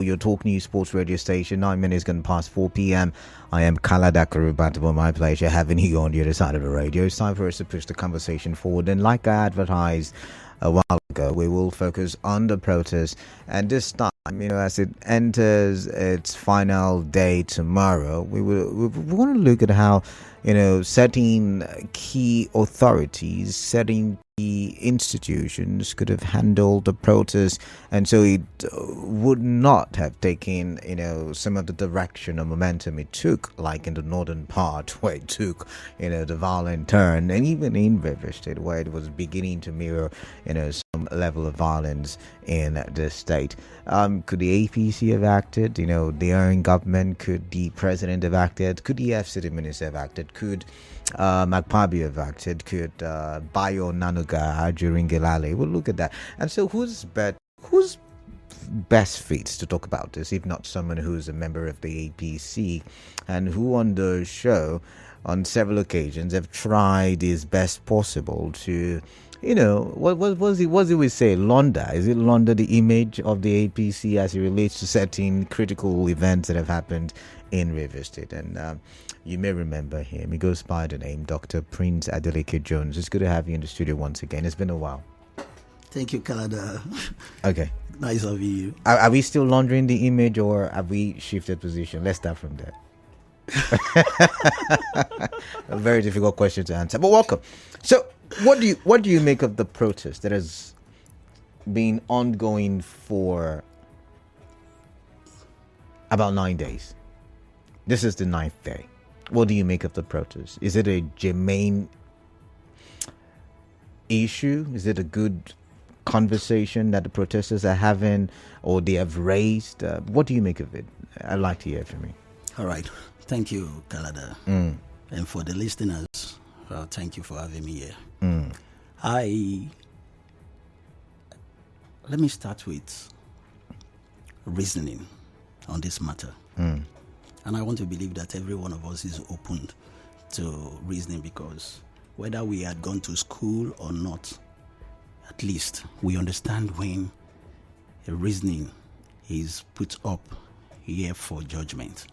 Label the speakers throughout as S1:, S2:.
S1: your Talk News Sports radio station. 9 minutes gone past 4 p.m. I am Kalada Karubatawa. My pleasure having you on the other side of the radio. It's time for us to push the conversation forward. And like I advertised a while ago, we will focus on the protest. And this time, as it enters its final day tomorrow, we want to look at how, certain key authorities, setting key institutions could have handled the protest, and so it would not have taken, some of the direction or momentum it took, like in the northern part where it took, the violent turn, and even in River State where it was beginning to mirror, some level of violence in the state. Could the APC have acted? The Iron government? Could the president have acted? Could the FCT minister have acted? Could Magpabi have acted? Could Bayo Nanuga during Gilale? We'll look at that. And so who's best fit to talk about this, if not someone who's a member of the APC and who on the show on several occasions have tried his best possible to, what was it we say, launder? Is it launder the image of the APC as it relates to certain critical events that have happened in River State? And you may remember him. He goes by the name Dr. Prince Adeleke Jones. It's good to have you in the studio once again. It's been a while.
S2: Thank you, Kalada.
S1: Okay.
S2: Nice of you.
S1: Are we still laundering the image, or have we shifted position? Let's start from there. A very difficult question to answer, but welcome. So, what do you make of the protest that has been ongoing for about 9 days? This is the 9th day. What do you make of the protest? Is it a germane issue? Is it a good conversation that the protesters are having, or they have raised? What do you make of it? I'd like to hear from you.
S2: All right. Thank you, Kalada. And for the listeners, thank you for having me here. Let me start with reasoning on this matter. And I want to believe that every one of us is open to reasoning, because whether we had gone to school or not, at least we understand when a reasoning is put up here for judgment.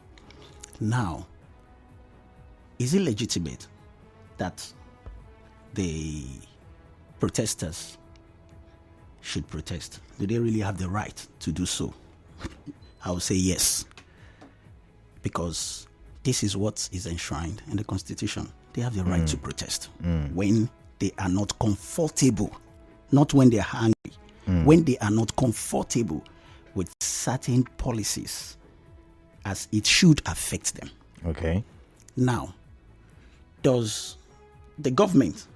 S2: Now, is it legitimate that the protesters should protest? Do they really have the right to do so? I would say yes, because this is what is enshrined in the Constitution. They have the right to protest when they are not comfortable, not when they are angry, when they are not comfortable with certain policies as it should affect them.
S1: Okay.
S2: Now, does the government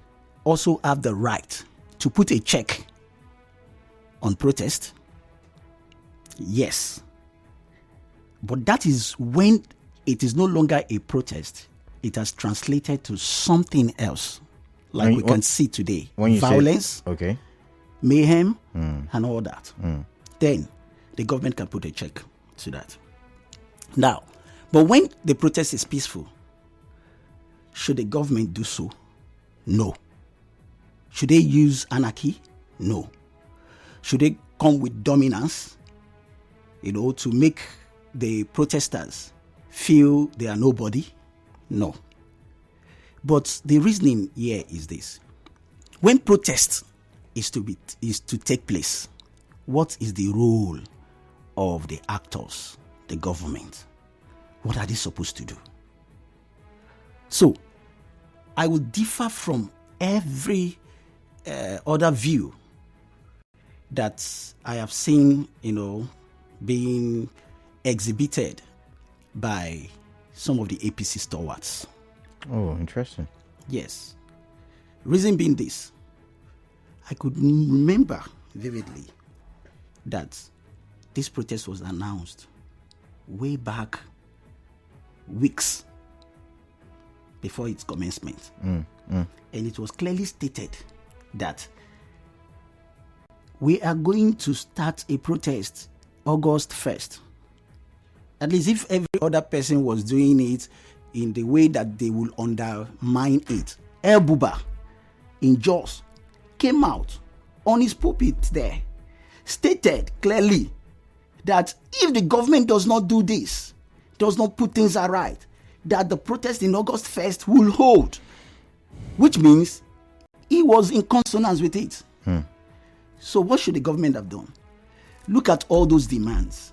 S2: also have the right to put a check on protest? Yes. But that is when it is no longer a protest. It has translated to something else, like we can see today. Violence, mayhem, and all that. Then the government can put a check to that. Now, but when the protest is peaceful, should the government do so? No. Should they use anarchy? No. Should they come with dominance, to make the protesters feel they are nobody? No. But the reasoning here is this. When protest is to take place, what is the role of the actors, the government? What are they supposed to do? So, I will differ from every other view that I have seen, being exhibited by some of the APC stalwarts.
S1: Oh, interesting.
S2: Yes. Reason being this, I could remember vividly that this protest was announced way back weeks before its commencement. And it was clearly stated that we are going to start a protest August 1st. At least if every other person was doing it in the way that they will undermine it. El Buba in Jos came out on his pulpit there, stated clearly that if the government does not do this, does not put things right, that the protest in August 1st will hold, which means he was in consonance with it. So what should the government have done? Look at all those demands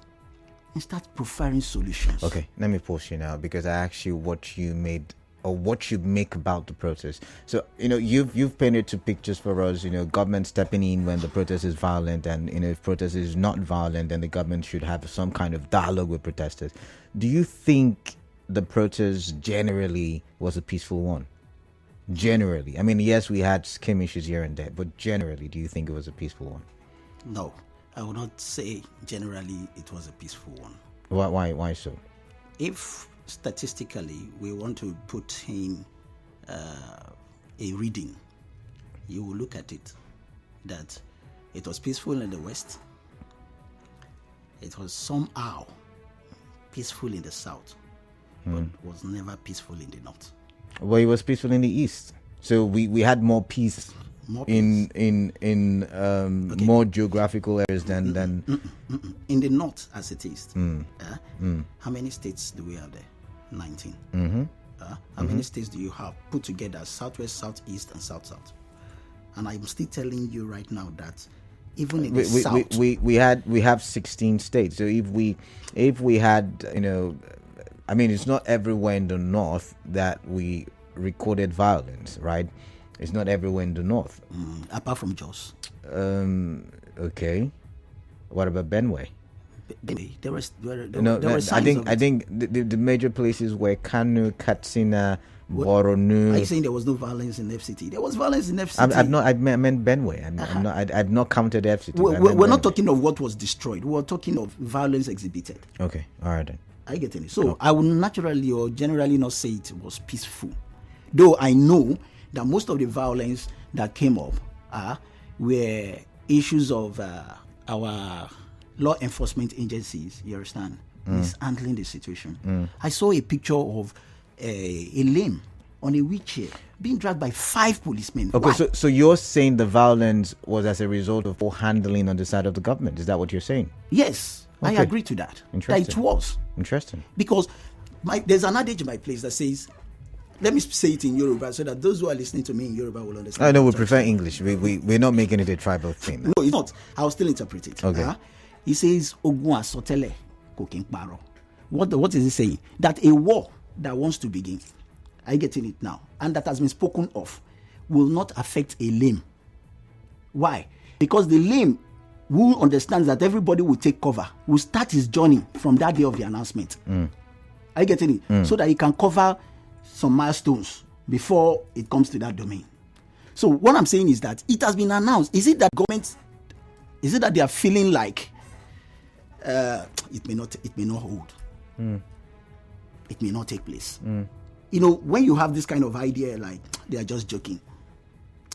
S2: and start profiling solutions.
S1: Okay, let me pause you now, because I asked you what you made or what you make about the protest. So, you've painted two pictures for us, government stepping in when the protest is violent, and, if protest is not violent, then the government should have some kind of dialogue with protesters. Do you think the protest generally was a peaceful one? Generally. I mean, yes, we had skirmishes here and there, but generally, do you think it was a peaceful one?
S2: No, I would not say generally it was a peaceful one.
S1: Why so?
S2: If statistically we want to put in a reading, you will look at it that it was peaceful in the West, it was somehow peaceful in the South, but was never peaceful in the North.
S1: Well, it was peaceful in the East, so we had more peace. In more geographical areas than
S2: in the North as it is. How many states do we have there? 19. How many states do you have put together? Southwest, Southeast, and South. And I'm still telling you right now that even in the South,
S1: we have 16 states. So if we had, I mean, it's not everywhere in the North that we recorded violence, right? It's not everywhere in the North.
S2: Apart from Jos.
S1: Okay. What about Benue?
S2: There were
S1: I think the major places were Kano, Katsina, Borno.
S2: Are you saying there was no violence in FCT? There was violence in FCT.
S1: I meant Benue. I've not counted FCT.
S2: We're not talking of what was destroyed. We're talking of violence exhibited.
S1: Okay. All right then.
S2: Are you getting it? So I would naturally or generally not say it was peaceful. Though I know that most of the violence that came up were issues of our law enforcement agencies, you understand, mishandling the situation. I saw a picture of a lame on a wheelchair being dragged by 5 policemen.
S1: Okay, so you're saying the violence was as a result of poor handling on the side of the government. Is that what you're saying?
S2: Yes, okay. I agree to that.
S1: Interesting.
S2: That it was.
S1: Interesting.
S2: Because there's an adage in my place that says, let me say it in Yoruba so that those who are listening to me in Yoruba will understand.
S1: I know we prefer English. We're not making it a tribal thing.
S2: No, it's not. I'll still interpret it.
S1: Okay.
S2: He says, Ogun asotele kokin paro. What is he saying? That a war that wants to begin, are you getting it now? And that has been spoken of, will not affect a lame. Why? Because the lame who understands that everybody will take cover will start his journey from that day of the announcement. Are you getting it? So that he can cover some milestones before it comes to that domain. So what I'm saying is that it has been announced. Is it that they are feeling like it may not hold? It may not take place. When you have this kind of idea, like they are just joking,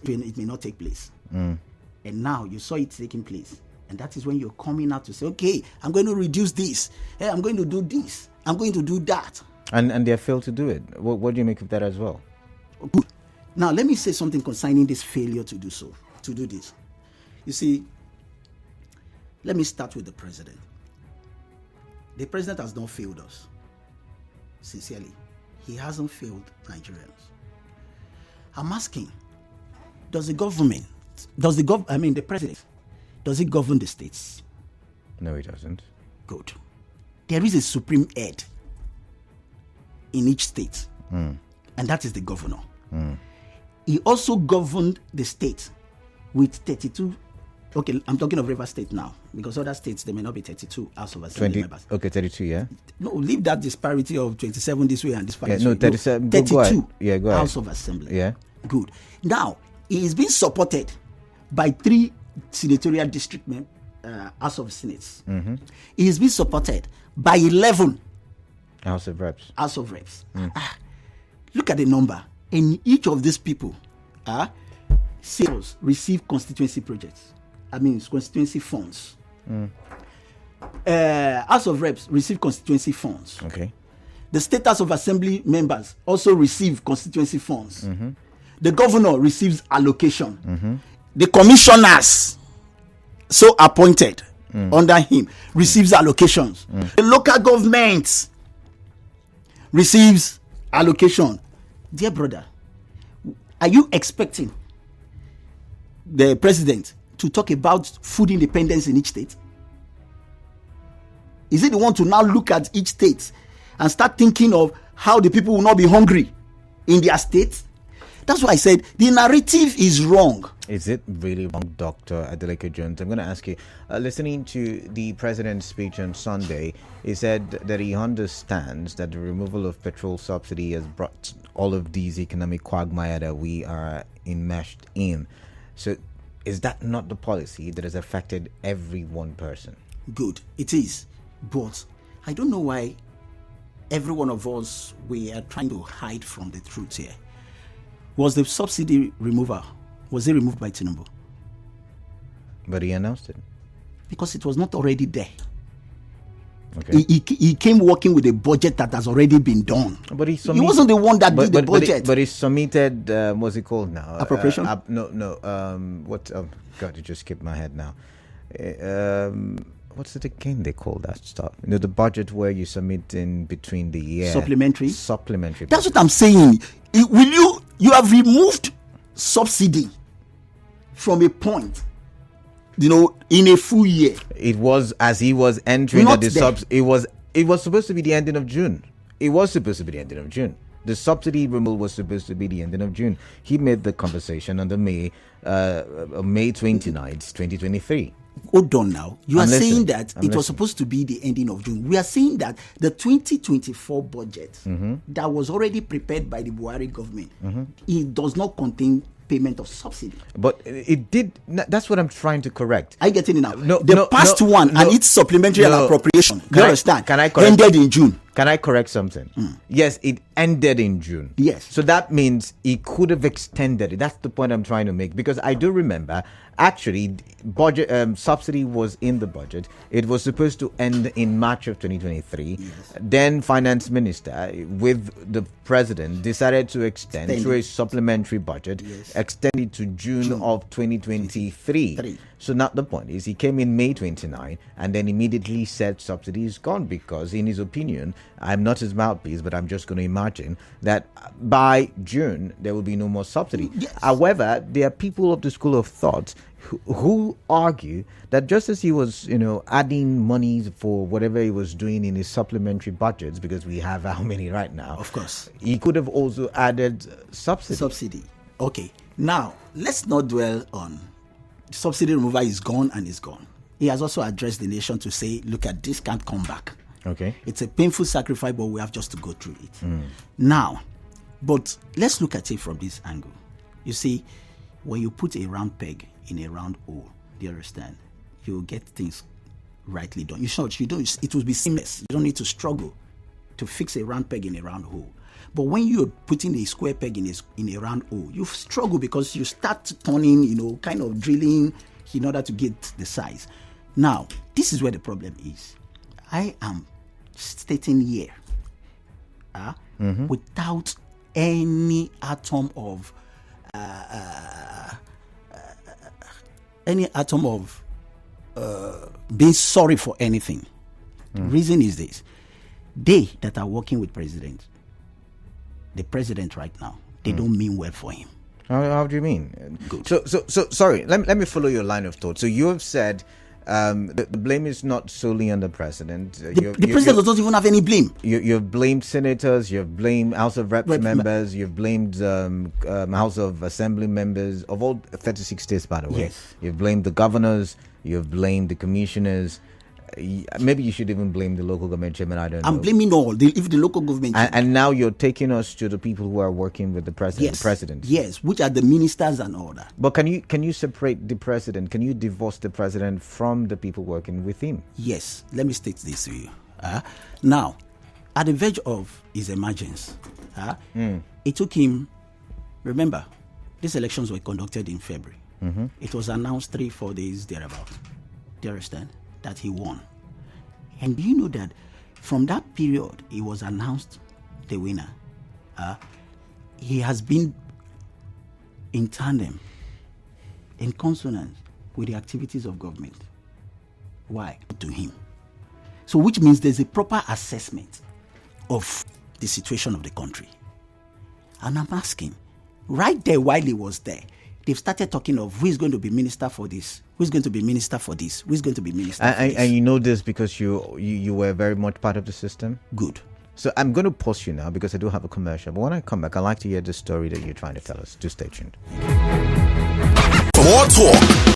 S2: it may not take place. And now you saw it taking place, and that is when you're coming out to say, okay, I'm going to reduce this. Hey, I'm going to do this. I'm going to do that.
S1: And they have failed to do it. What do you make of that as well?
S2: Good. Now, let me say something concerning this failure to do this. You see, let me start with the president. The president has not failed us. Sincerely. He hasn't failed Nigerians. I'm asking, the president, does he govern the states?
S1: No, he doesn't.
S2: Good. There is a supreme head in each state, and that is the governor. He also governed the state with 32. Okay, I'm talking of Rivers State now, because other states, they may not be 32 House of Assembly members.
S1: Okay, 32, yeah.
S2: No, leave that disparity of 27 this way and this way.
S1: Yeah, no, 37.
S2: 32
S1: go ahead. Yeah, go ahead.
S2: House of Assembly.
S1: Yeah.
S2: Good. Now, he is being supported by 3 senatorial district House of Senates. He is being supported by 11
S1: House of Reps.
S2: Look at the number. And each of these people sales receive constituency projects. Constituency funds. House of Reps receive constituency funds.
S1: Okay.
S2: The State House of Assembly members also receive constituency funds. The governor receives allocation. The commissioners so appointed under him receives allocations. The local government receives allocation. Dear brother, are you expecting the president to talk about food independence in each state? Is it the one to now look at each state and start thinking of how the people will not be hungry in their state? That's why I said the narrative is wrong.
S1: Is it really wrong, Dr. Adeleke Jones? I'm going to ask you, listening to the president's speech on Sunday, he said that he understands that the removal of petrol subsidy has brought all of these economic quagmire that we are enmeshed in. So is that not the policy that has affected every one person?
S2: Good, it is. But I don't know why every one of us, we are trying to hide from the truth here. Was the subsidy removal, was it removed by Tinubu?
S1: But he announced it.
S2: Because it was not already there.
S1: Okay.
S2: He came working with a budget that has already been done.
S1: But he
S2: wasn't the one that did the budget.
S1: But he submitted, what's it called now?
S2: Appropriation?
S1: God, it just skipped my head now. What's it again they call that stuff? The budget where you submit in between the year.
S2: Supplementary.
S1: Budget.
S2: That's what I'm saying. You have removed subsidy from a point, in a full year.
S1: It was as he was entering it was supposed to be the ending of June. It was supposed to be the ending of June. The subsidy removal was supposed to be the ending of June. He made the conversation on the May 29th, 2023.
S2: Hold on now. You are saying that it was supposed to be the ending of June. We are saying that the 2024 budget that was already prepared by the Buhari government, it does not contain payment of subsidy.
S1: But it did. That's what I'm trying to correct.
S2: Are you getting it now? The past one and its supplementary appropriation, you understand?
S1: Can I correct?
S2: Ended in June.
S1: Can I correct something? Yes, it ended in June.
S2: Yes.
S1: So that means he could have extended it. That's the point I'm trying to make. Because I do remember, actually, budget subsidy was in the budget. It was supposed to end in March of 2023. Yes. Then finance minister, with the president, decided to extend through a supplementary budget, extend it to June of 2023. So now the point is, he came in May 29 and then immediately said subsidy is gone because, in his opinion, I'm not his mouthpiece, but I'm just going to imagine that by June there will be no more subsidy.
S2: Yes.
S1: However, there are people of the school of thought who argue that just as he was, adding monies for whatever he was doing in his supplementary budgets, because we have how many right now?
S2: Of course.
S1: He could have also added subsidy.
S2: Okay. Now, let's not dwell on subsidy removal is gone and is gone. He has also addressed the nation to say, look at this can't come back.
S1: Okay.
S2: It's a painful sacrifice, but we have just to go through it. Now, but let's look at it from this angle. You see, when you put a round peg in a round hole, do you understand? You'll get things rightly done. It will be seamless. You don't need to struggle to fix a round peg in a round hole. But when you're putting a square peg in a round hole, you struggle because you start turning, kind of drilling in order to get the size. Now, this is where the problem is. I am stating here, without any atom of being sorry for anything. The reason is this: they that are working with the president right now, they don't mean well for him.
S1: How do you mean?
S2: Good.
S1: So sorry. Let me follow your line of thought. So you have said the blame is not solely on the president.
S2: The president does not even have any blame.
S1: You've blamed senators. You've blamed House of Reps members. You've blamed House of Assembly members of all 36 states, by the way.
S2: Yes.
S1: You've blamed the governors. You've blamed the commissioners. Maybe you should even blame the local government chairman. I don't know.
S2: I'm blaming all. If the local government
S1: and now you're taking us to the people who are working with the president.
S2: Yes.
S1: The president.
S2: Yes, which are the ministers and all that.
S1: But can you separate the president? Can you divorce the president from the people working with him?
S2: Yes. Let me state this to you. Now, at the verge of his emergence, it took him. Remember, these elections were conducted in February. It was announced 3-4 days thereabout. Do you understand? That he won. And do you know that from that period he was announced the winner, he has been in tandem, in consonance with the activities of government. Why? To him. So which means there's a proper assessment of the situation of the country. And I'm asking, right there while he was there, they've started talking of who is going to be minister for this, who is going to be minister for this, who is going to be minister for this.
S1: And you know this because you were very much part of the system?
S2: Good.
S1: So I'm going to pause you now because I do have a commercial. But when I come back, I'd like to hear the story that you're trying to tell us. Do stay tuned.
S3: For more talk,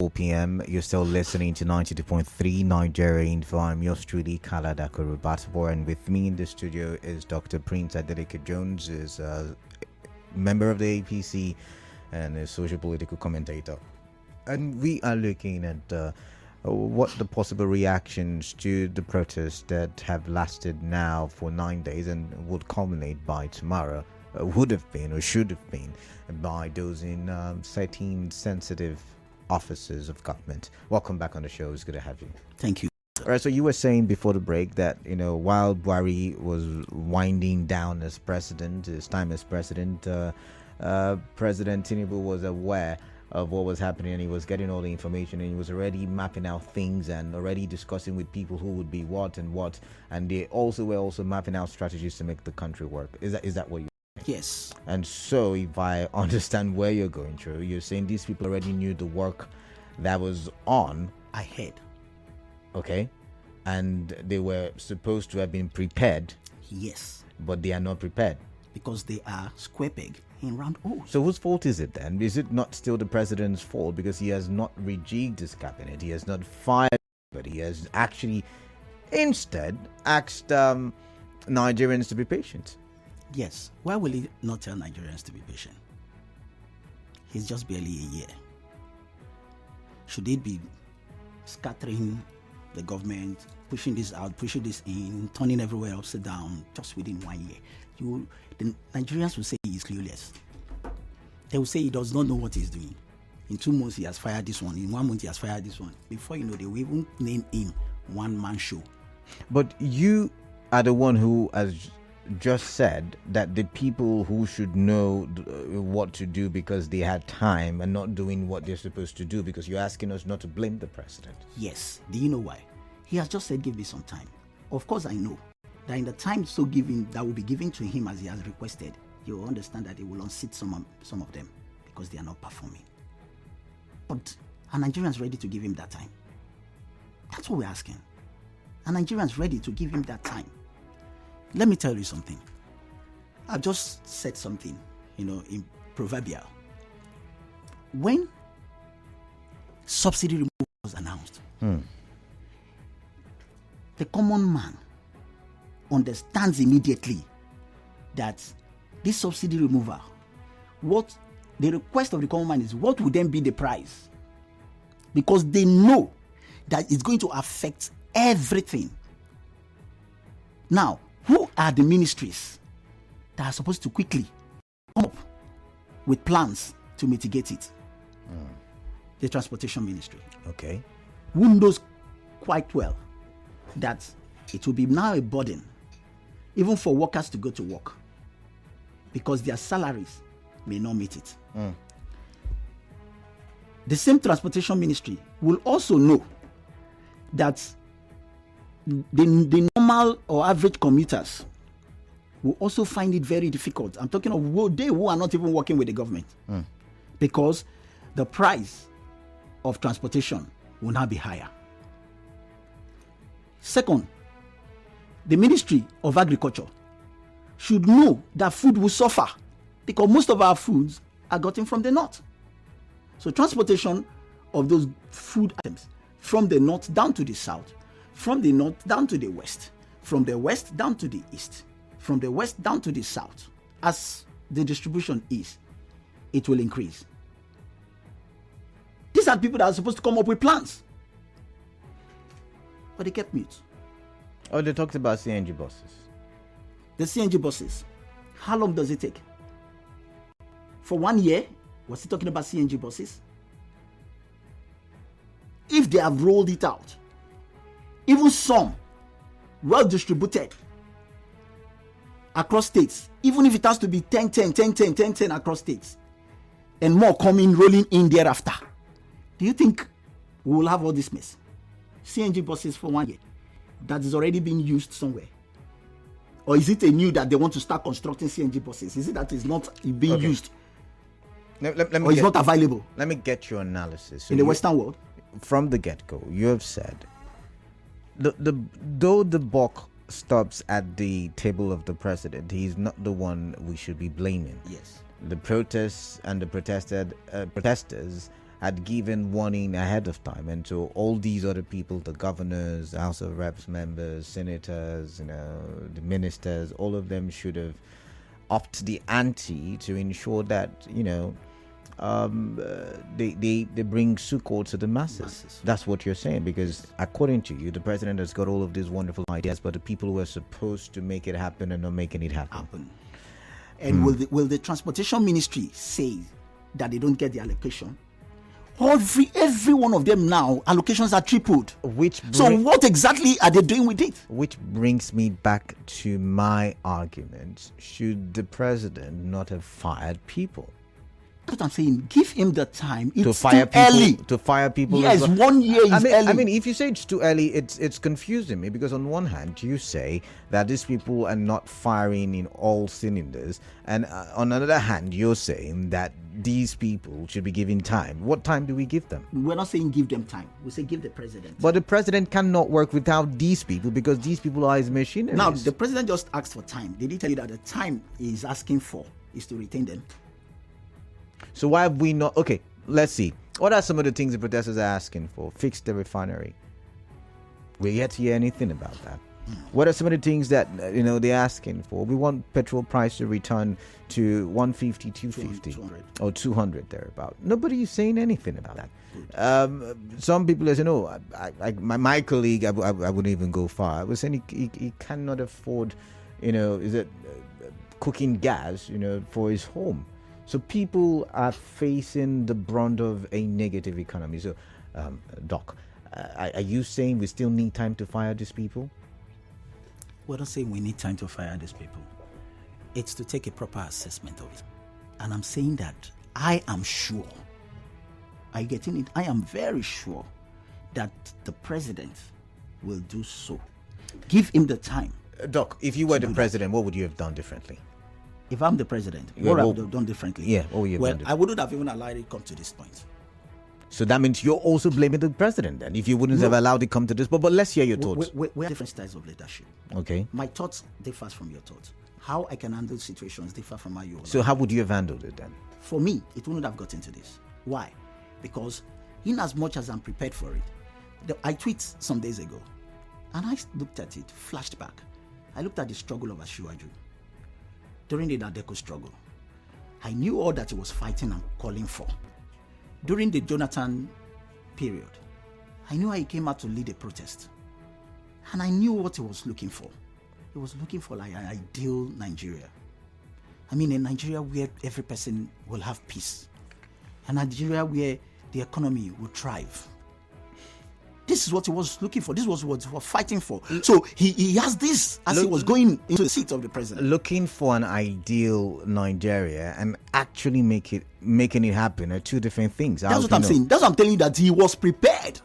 S1: 4 p.m. You're still listening to 92.3 Nigeria Info. I'm yours truly, Adeleke Rubatabo, and with me in the studio is Dr. Prince Adeleke Jones, is a member of the APC and a social political commentator. And we are looking at what the possible reactions to the protests that have lasted now for 9 days and would culminate by tomorrow would have been or should have been by those in certain sensitive offices of government. Welcome back on the show. It's good to have you.
S2: Thank you.
S1: All right, so you were saying before the break that, while Buhari was winding down as president, his time as president, President Tinubu was aware of what was happening, and he was getting all the information, and he was already mapping out things and already discussing with people who would be what, and they also were mapping out strategies to make the country work. Is that what you?
S2: Yes.
S1: And so, if I understand where you're going through, you're saying these people already knew the work that was on
S2: ahead.
S1: Okay, and they were supposed to have been prepared.
S2: Yes.
S1: But they are not prepared
S2: because they are square peg in round holes.
S1: So whose fault is it then? Is it not still the president's fault because he has not rejigged his cabinet? He has not fired, but he has actually instead asked Nigerians to be patient.
S2: Yes. Why will he not tell Nigerians to be patient? He's just barely a year. Should it be scattering the government, pushing this out, pushing this in, turning everywhere upside down just within 1 year? The Nigerians will say he is clueless. They will say he does not know what he's doing. In 2 months he has fired this one. In 1 month he has fired this one. Before you know, they will even name him one-man show.
S1: But you are the one who has just said that the people who should know what to do because they had time and not doing what they're supposed to do, because you're asking us not to blame the president.
S2: Yes. Do you know why? He has just said, give me some time. Of course I know that in the time that will be given to him as he has requested, he will understand that he will unseat some of them because they are not performing. But are Nigerians ready to give him that time? That's what we're asking. Are Nigerians ready to give him that time? Let me tell you something. I've just said something, in proverbial. When subsidy removal was announced, the common man understands immediately that this subsidy removal, what the request of the common man is, what would then be the price? Because they know that it's going to affect everything. Now, who are the ministries that are supposed to quickly come up with plans to mitigate it? The Transportation Ministry.
S1: Okay.
S2: Who knows quite well that it will be now a burden even for workers to go to work because their salaries may not meet it. The same Transportation Ministry will also know that the normal or average commuters will also find it very difficult. I'm talking of they who are not even working with the government because the price of transportation will now be higher. Second, the Ministry of Agriculture should know that food will suffer because most of our foods are gotten from the north. So transportation of those food items from the north down to the south, from the north down to the west, from the west down to the east, from the west down to the south, as the distribution is, it will increase. These are people that are supposed to come up with plans. But they kept mute.
S1: Oh, they talked about CNG buses.
S2: The CNG buses, how long does it take? For 1 year, was he talking about CNG buses? If they have rolled it out, even some well distributed across states, even if it has to be 10 across states, and more rolling in thereafter, do you think we will have all this mess? CNG buses for 1 year that is already being used somewhere? Or is it a new that they want to start constructing CNG buses? Is it that it's not being used?
S1: Let me
S2: or it's not available?
S1: Let me get your analysis. So
S2: in the Western world?
S1: From the get-go, you have said, though the buck stops at the table of the president, he's not the one we should be blaming.
S2: Yes.
S1: The protests and the protesters had given warning ahead of time, and so all these other people, the governors, House of Reps members, senators, the ministers, all of them should have upped the ante to ensure that they bring succor to the masses. That's what you're saying, because according to you, the president has got all of these wonderful ideas, but the people who are supposed to make it happen are not making it happen.
S2: And will the transportation ministry say that they don't get the allocation? Every one of them now, allocations are tripled. So what exactly are they doing with it?
S1: Which brings me back to my argument. Should the president not have fired people?
S2: That's what I'm saying. Give him the time. It's
S1: to fire
S2: too
S1: people,
S2: early.
S1: To fire people.
S2: Yes, 1 year is early.
S1: I mean, if you say it's too early, it's confusing me, because on one hand you say that these people are not firing in all cylinders, and on another hand you're saying that these people should be given time. What time do we give them?
S2: We're not saying give them time. We say give the president.
S1: But the president cannot work without these people, because these people are his machinery.
S2: Now, the president just asked for time. Did he tell you that the time he's asking for is to retain them?
S1: So why have we not? Okay, let's see. What are some of the things the protesters are asking for? Fix the refinery. We're yet to hear anything about that. What are some of the things that they're asking for? We want petrol price to return to 150, 250,
S2: 200.
S1: or 200 thereabout. Nobody is saying anything about that. Some people are saying, "Oh, my colleague, I wouldn't even go far. I was saying he cannot afford, cooking gas, for his home." So people are facing the brunt of a negative economy. So, Doc, are you saying we still need time to fire these people?
S2: We're not saying we need time to fire these people. It's to take a proper assessment of it. And I'm saying that I am sure, are you getting it? I am very sure that the president will do so. Give him the time.
S1: Doc, if you were the president, what would you have done differently?
S2: If I'm the president, what would I have done differently?
S1: Yeah, what would you have done differently?
S2: I wouldn't have even allowed it to come to this point.
S1: So that means you're also blaming the president then, if you wouldn't have allowed it come to this. But let's hear your thoughts.
S2: We have different styles of leadership.
S1: Okay.
S2: My thoughts differ from your thoughts. How I can handle situations differ from how you.
S1: So how would you have handled it then?
S2: For me, it wouldn't have gotten to this. Why? Because in as much as I'm prepared for it, I tweeted some days ago, and I looked at it, flashed back. I looked at the struggle of Asiwaju during the Adeleke struggle. I knew all that he was fighting and calling for. During the Jonathan period, I knew how he came out to lead a protest. And I knew what he was looking for. He was looking for like an ideal Nigeria. I mean, a Nigeria where every person will have peace. A Nigeria where the economy will thrive. This is what he was looking for. This was what he was fighting for. So he has this as he was going into the seat of the president.
S1: Looking for an ideal Nigeria and actually making it happen are two different things.
S2: That's what I'm saying. That's what I'm telling you, that he was prepared.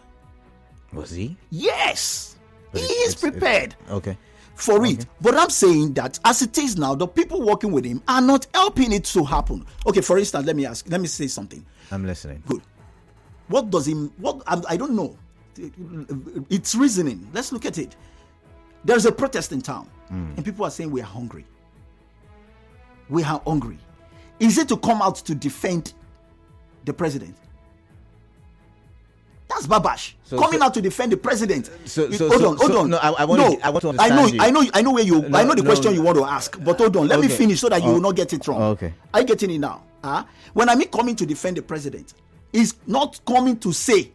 S1: Was he?
S2: Yes. He is prepared.
S1: Okay.
S2: For it. But I'm saying that as it is now, the people working with him are not helping it to happen. Okay, for instance, let me say something.
S1: I'm listening.
S2: Good. I don't know. It's reasoning. Let's look at it. There's a protest in town, and people are saying we are hungry. We are hungry. Is it to come out to defend the president? That's Babash. Coming out to defend the president. Hold on.
S1: No, I want to understand.
S2: I know where you. I know the question you want to ask, but hold on. Let me finish so that you will not get it wrong.
S1: Okay.
S2: Are you getting it now? When I mean coming to defend the president, is not coming to say,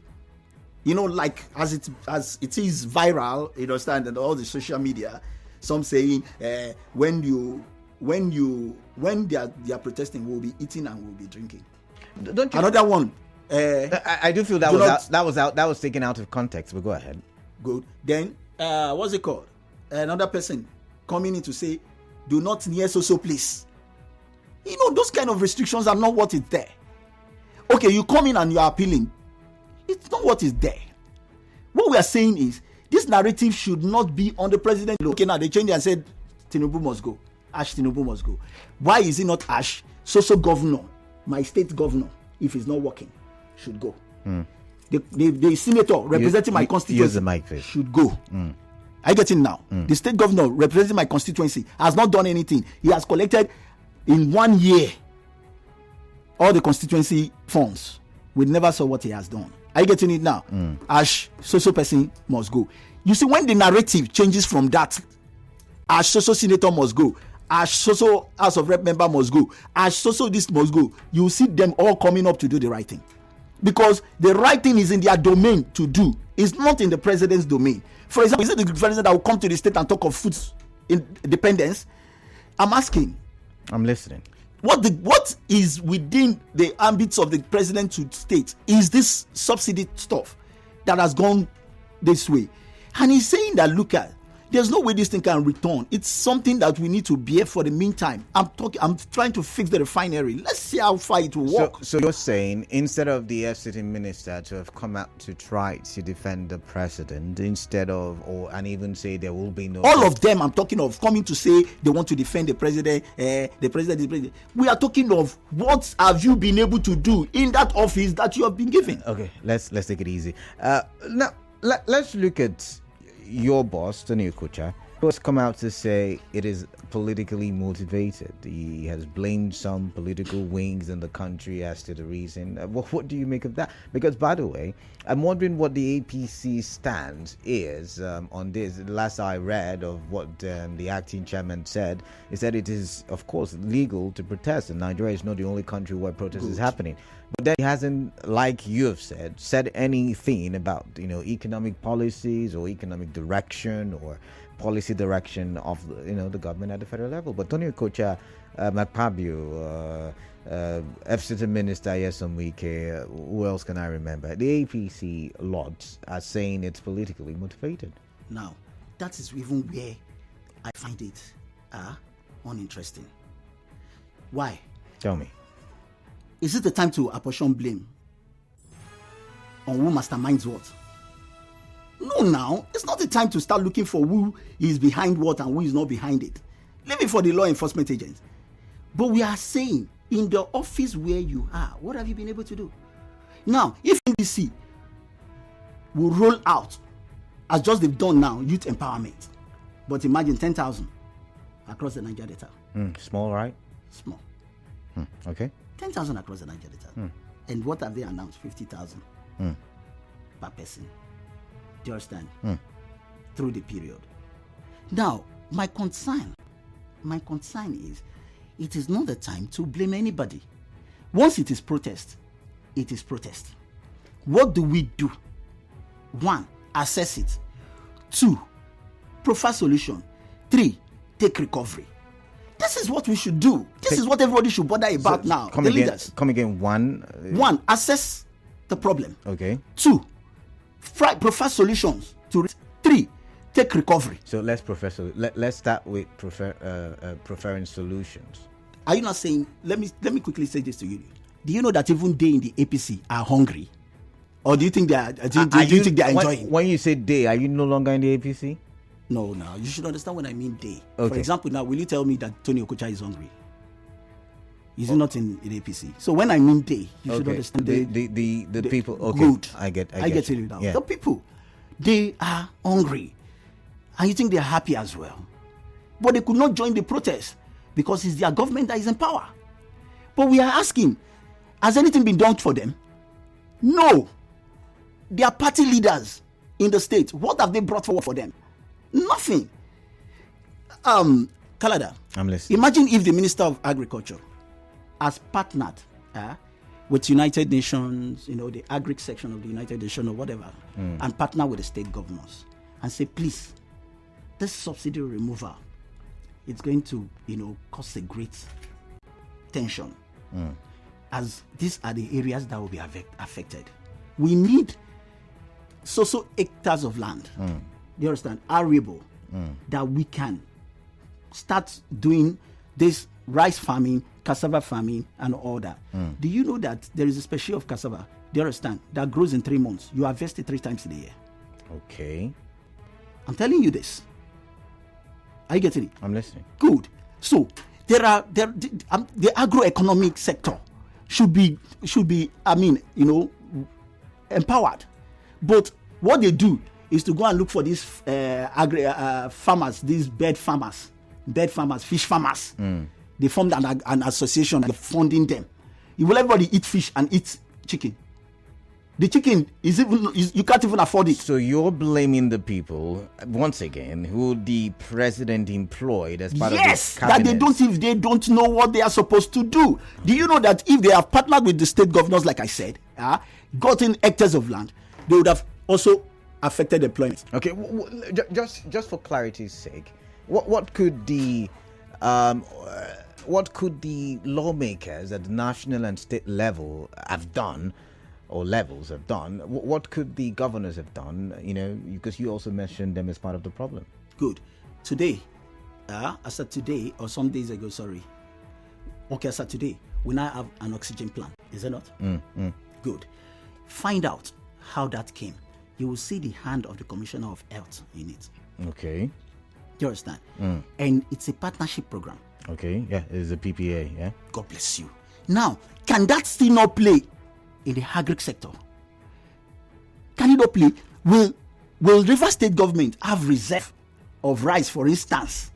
S2: like as it is viral, you understand, and all the social media, some saying when they are protesting, we'll be eating and we'll be drinking.
S1: Don't you?
S2: Another one.
S1: I do feel that was taken out of context. But go ahead.
S2: Good. Then what's it called? Another person coming in to say, do not near so place. Those kind of restrictions are not what is there. Okay, you come in and you are appealing. It's not what is there. What we are saying is this narrative should not be on the president. Okay, now they changed and said Tinubu must go. Ash Tinubu must go. Why is it not Ash? So governor, my state governor, if he's not working, should go. The senator representing my constituency should go. I get it now. The state governor representing my constituency has not done anything. He has collected in 1 year all the constituency funds. we never saw what he has done. Are you getting it now? Ash, so person must go. You see, when the narrative changes from that, Ash, so senator must go, Ash, so House of Rep member must go, Ash, so this must go, you see them all coming up to do the right thing. Because the right thing is in their domain to do. It's not in the president's domain. For example, is it the president that will come to the state and talk of food independence? I'm asking.
S1: I'm listening.
S2: What is within the ambits of the president to state is this subsidy stuff that has gone this way. And he's saying that, look at, there's no way this thing can return. It's something that we need to bear for the meantime. I'm trying to fix the refinery. Let's see how far it will work.
S1: So you're saying instead of the FCT minister to have come out to try to defend the president, instead of, and even say there will be no...
S2: All of them I'm talking of coming to say they want to defend the president, the president. We are talking of what have you been able to do in that office that you have been given.
S1: Okay, let's take it easy. Now, let's look at your boss, Tony Okocha, who has come out to say it is politically motivated. He has blamed some political wings in the country as to the reason. What do you make of that? Because, by the way, I'm wondering what the APC stance is on this. Last I read of what the acting chairman said, is that it is, of course, legal to protest, and Nigeria is not the only country where protest is happening. But then he hasn't, like you have said anything about, economic policies or economic direction or policy direction of, the government at the federal level. But Tony Okocha, Makpabio, FCT Minister Nyesom Wike, who else can I remember? The APC lots are saying it's politically motivated.
S2: Now, that is even where I find it uninteresting. Why?
S1: Tell me.
S2: Is it the time to apportion blame on who masterminds what? No, now. It's not the time to start looking for who is behind what and who is not behind it. Leave it for the law enforcement agents. But we are saying, in the office where you are, what have you been able to do? Now, if NDC will roll out, as just they've done now, youth empowerment, but imagine 10,000 across the Niger Delta.
S1: Small, right?
S2: Small.
S1: Okay.
S2: 10,000 across the Niger Delta. And what have they announced? 50,000 per person. Do you understand? Through the period. Now, my concern is, it is not the time to blame anybody. Once it is protest, it is protest. What do we do? 1, assess it. 2, provide solution. 3, take recovery. This is what we should do. This is what everybody should bother about now. The leaders.
S1: Come again.
S2: 1, assess the problem.
S1: Okay.
S2: 2, provide solutions. 3, take recovery.
S1: So let's start with preferring solutions.
S2: Are you not saying? Let me quickly say this to you. Do you know that even they in the APC are hungry, or do you think they are? Do you think they are enjoying?
S1: When you say they, are you no longer in the APC?
S2: No. You should understand when I mean they.
S1: Okay.
S2: For example, now will you tell me that Tony Okocha is hungry? Is he not in the APC? So when I mean they, you should understand
S1: the people. Okay,
S2: good.
S1: I get
S2: you now. Yeah. The people, they are hungry, and you think they are happy as well, but they could not join the protest because it's their government that is in power. But we are asking, has anything been done for them? No. Their party leaders in the state, what have they brought forward for them? Nothing. Kalada,
S1: I'm listening.
S2: Imagine if the Minister of Agriculture has partnered with United Nations, the agri section of the United Nations or whatever, and partner with the state governors and say, please, this subsidy removal, it's going to, cause a great tension, as these are the areas that will be affected. We need so hectares of land. Do you understand? Arable, that we can start doing this rice farming, cassava farming, and all that. Do you know that there is a species of cassava, do you understand, that grows in 3 months? You harvest it 3 times in a year.
S1: Okay.
S2: I'm telling you this. Are you getting it?
S1: I'm listening.
S2: Good. So the agroeconomic sector should be empowered. But what they do is to go and look for these farmers, these bird farmers, fish farmers. They formed an association and funding them. Will everybody eat fish and eat chicken? The chicken you can't even afford it.
S1: So you're blaming the people once again who the president employed as part of his cabinet.
S2: That they don't know what they are supposed to do. Do you know that if they have partnered with the state governors, like I said, gotten hectares of land, they would have also affected employment?
S1: Okay, just for clarity's sake, what could the lawmakers at the national and state level have done? Or levels have done? What could the governors have done? Because you also mentioned them as part of the problem.
S2: Good. Today, I said today or some days ago. Sorry. Okay, I said today we now have an oxygen plant. Is it not? Good. Find out how that came. You will see the hand of the Commissioner of Health in it.
S1: Okay.
S2: You understand? And it's a partnership program.
S1: Okay. Yeah, it's a PPA. Yeah.
S2: God bless you. Now, can that still not play in the agric sector? Can it not play? Will Rivers State government have reserve of rice, for instance,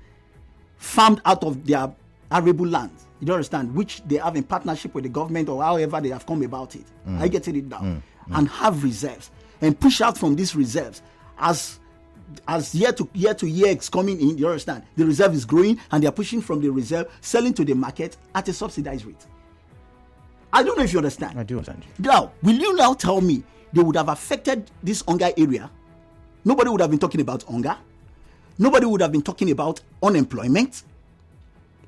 S2: farmed out of their arable land? You don't understand, which they have in partnership with the government or however they have come about it. Are you getting it down? And have reserves and push out from these reserves as year to year it's coming in. You understand? The reserve is growing and they are pushing from the reserve, selling to the market at a subsidized rate. I don't know if you understand.
S1: I do understand.
S2: Now, will you now tell me they would have affected this hunger area? Nobody would have been talking about hunger. Nobody would have been talking about unemployment.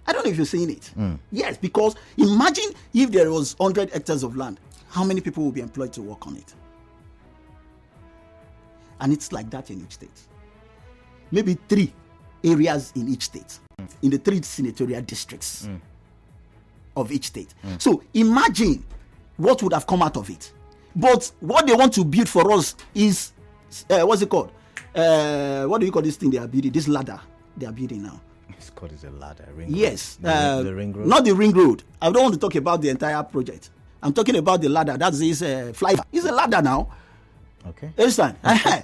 S2: I don't know if you're saying it. Yes, because imagine if there was 100 hectares of land, how many people will be employed to work on it? And it's like that in each state. Maybe 3 areas in each state, in the 3 senatorial districts of each state. So imagine what would have come out of it. But what they want to build for us is what's it called? What do you call this thing they are building? This ladder they are building now.
S1: It's called a ladder.
S2: Yes,
S1: the ring road.
S2: Not the ring road. I don't want to talk about the entire project. I'm talking about the ladder. That's this flyover. It's a ladder now.
S1: Okay.
S2: Understand?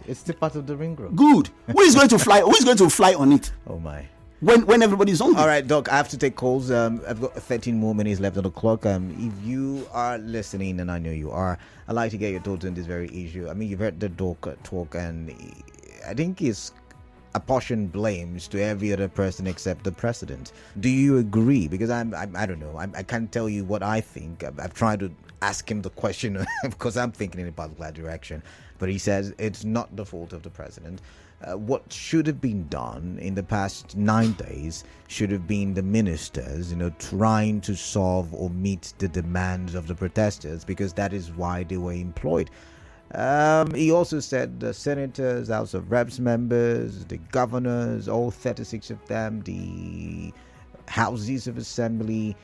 S1: It's still part of the ring road.
S2: Good. Who is going to fly? Who is going to fly on it?
S1: Oh my.
S2: When everybody's on.
S1: All right, Doc, I have to take calls. I've got 13 more minutes left on the clock. If you are listening, and I know you are, I'd like to get your thoughts on this very issue. I mean, you've heard the Doc talk, and I think he's apportioned blames to every other person except the president. Do you agree? Because I don't know. I can't tell you what I think. I've tried to ask him the question because I'm thinking in a particular direction. But he says it's not the fault of the president. What should have been done in the past 9 days should have been the ministers, trying to solve or meet the demands of the protesters, because that is why they were employed. He also said the senators, House of Reps members, the governors, all 36 of them, the houses of assembly,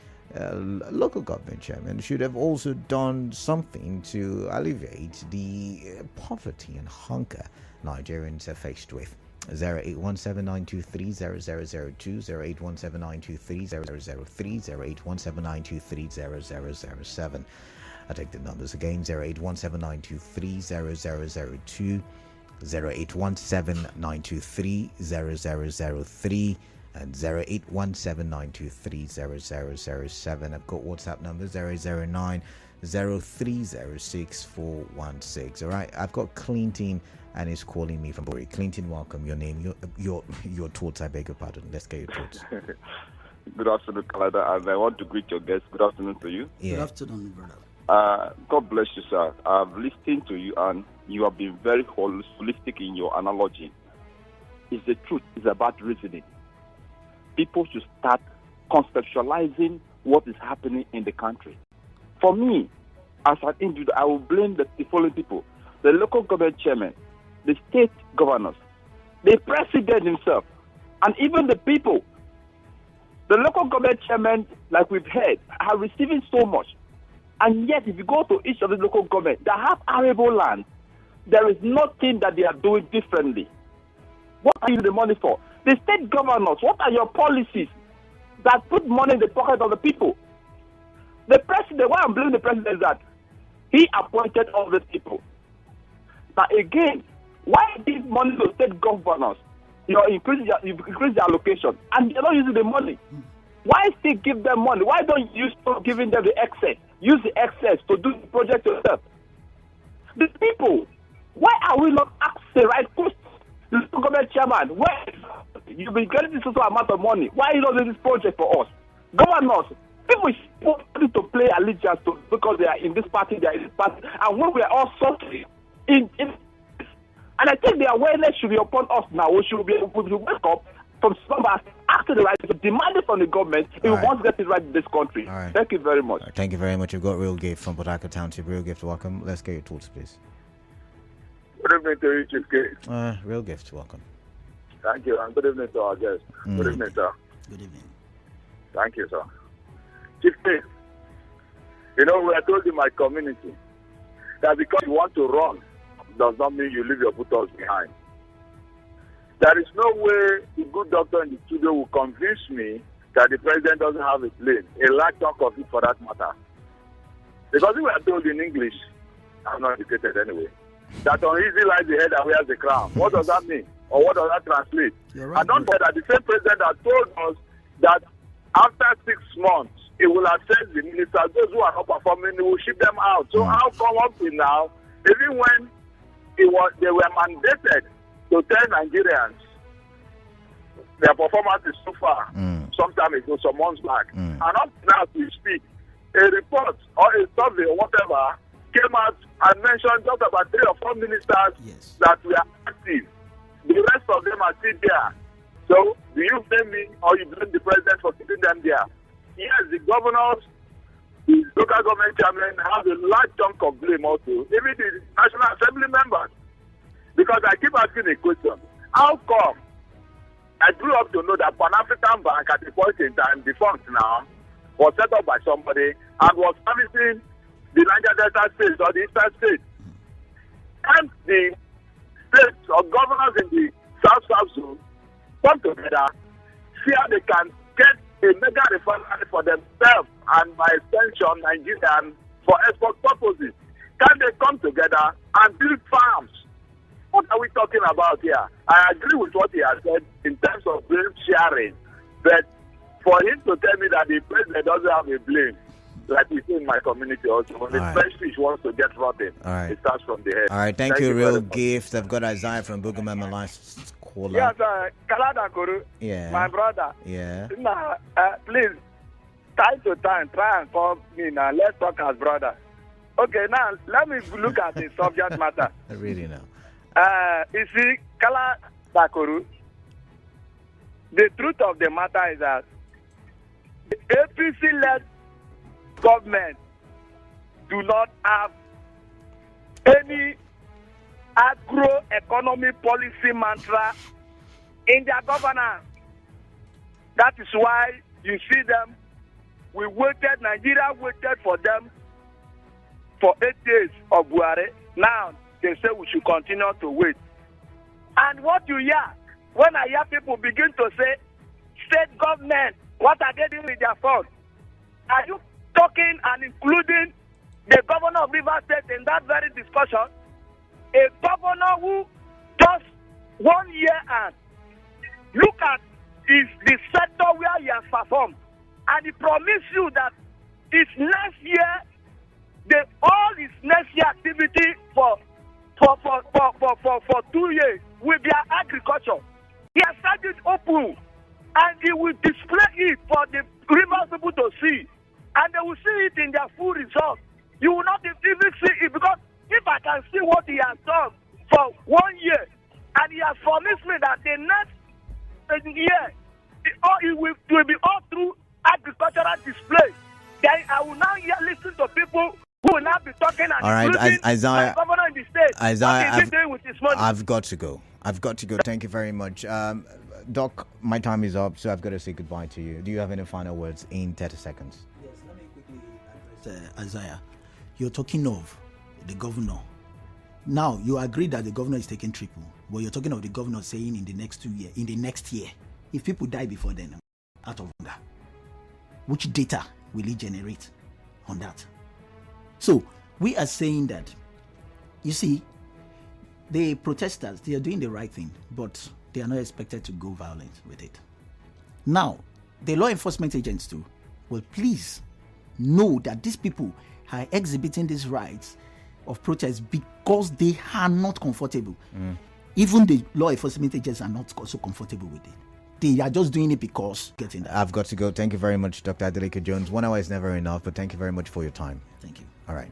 S1: local government chairman should have also done something to alleviate the poverty and hunger Nigerians are faced with. 0817-923-0002, 0817-923-0003, 0817-923-0007. I take the numbers again: 0817-923-0002, 0817-923-0003, and 0817-923-0007. I've got WhatsApp number 009-0306-416. All right, I've got Clinton, and he's calling me from Bori. Clinton, welcome. Your name, your thoughts. I beg your pardon. Let's get your thoughts.
S4: Good afternoon, Kalada, and I want to greet your guests. Good afternoon to you.
S2: Yeah. Good afternoon, brother.
S4: God bless you, sir. I've listened to you, and you have been very holistic in your analogy. It's the truth. It's about reasoning. People should start conceptualizing what is happening in the country. For me, as an individual, I will blame the following people: the local government chairman, the state governors, the president himself, and even the people. The local government chairman, like we've heard, are receiving so much. And yet, if you go to each of the local government that have arable land, there is nothing that they are doing differently. What are you using the money for? The state governors, what are your policies that put money in the pocket of the people? The president, why I'm blaming the president is that he appointed all these people. Now again, why give money to state governors? You increase the allocation, and they're not using the money. Why still give them money? Why don't you stop giving them the excess? Use the excess to do the project yourself. the people. Why are we not asked the right question? The government chairman, where you've been getting this social amount of money, why are you not doing this project for us? Governors, people need to play allegiance to because they are in this party, they are in this party, and when we are all suffering and I think the awareness should be upon us now. We should wake up from slumbers, after the right, demanding from the government if we want to get it right in this country. Right. Thank you very much.
S1: Thank you very much. You've got Real Gift from Port Harcourt Township. Real Gift, welcome. Let's get your thoughts, please.
S5: Good evening to you, Chief K.
S1: Real Gift, welcome.
S5: Thank you, and good evening to our guests. Good evening, sir.
S2: Good evening.
S5: Thank you, sir. Chief K, we are told in my community that because you want to run does not mean you leave your buttocks behind. There is no way a good doctor in the studio will convince me that the president doesn't have a plane, a large chunk of it for that matter. Because we are told in English, I'm not educated anyway, that uneasy lies the head and wears the crown. What does that mean? Or what does that translate?
S2: Right,
S5: I don't know that the same president that told us that after 6 months, he will assess the ministers, those who are not performing, he will ship them out. So how come up to now, even when they were mandated to tell Nigerians their performance is so far, some time ago, some months back, and up now as we speak, a report or a survey or whatever came out and mentioned just about 3 or 4 ministers that were active. The rest of them are still there. So, do you blame me or you blame the president for keeping them there? Yes, the governors, the local government chairmen have a large chunk of blame also, even the National Assembly members. Because I keep asking a question. How come I grew up to know that Pan-African Bank at the point in time, defunct now, was set up by somebody and was servicing the Niger Delta states or the Eastern states? And the states or governors in the South zone come together, see how they can get a mega refinery for themselves and by extension Nigerian for export purposes. Can they come together and build farms? What are we talking about here? I agree with what he has said in terms of blame sharing, but for him to tell me that the president doesn't have a blame, like we see in my community also, when the fresh fish wants to get rotten, it starts from the head.
S1: All right, thank you, Real Gift. I've got Isaiah from Bugumama last caller.
S6: Yes, Kalada Kuru, my brother.
S1: Yeah.
S6: Now, please, time to time, try and call me now. Let's talk as brother. Okay, now, let me look at the subject matter.
S1: I really know.
S6: You see, Kala Dakuru, the truth of the matter is that the APC-led government do not have any agro-economy policy mantra in their governance. That is why you see them, Nigeria waited for them for 8 days of Buhari. Now, they say we should continue to wait. And what you hear, when I hear people begin to say, state government, what are they doing with their funds? Are you talking and including the governor of Rivers State in that very discussion? A governor who just 1 year and look at is the sector where he has performed. And he promised you that his next year, all his next year activity for 2 years will be agriculture. He has started open and he will display it for the Rivers people to see. And they will see it in their full result. You will not even see it because if I can see what he has done for 1 year and he has promised me that the next year it will be all through agricultural display, then I will now listen to people who will not be talking and
S1: all right, Isaiah,
S6: governor in the state.
S1: Isaiah,
S6: what is he doing with his money?
S1: I've got to go. Thank you very much. Doc, my time is up, so I've got to say goodbye to you. Do you have any final words in 30 seconds?
S2: Yes, let me quickly address Isaiah. You're talking of the governor. Now, you agree that the governor is taking triple, but you're talking of the governor saying in the next 2 years, in the next year, if people die before then, out of hunger, which data will he generate on that? So, we are saying that, you see, the protesters, they are doing the right thing, but they are not expected to go violent with it. Now, the law enforcement agents too will please know that these people are exhibiting these rights of protest because they are not comfortable. Even the law enforcement agents are not so comfortable with it. They are just doing it because getting that.
S1: I've got to go. Thank you very much, Dr. Adeleke Jones. 1 hour is never enough, but thank you very much for your time.
S2: Thank you.
S1: All right.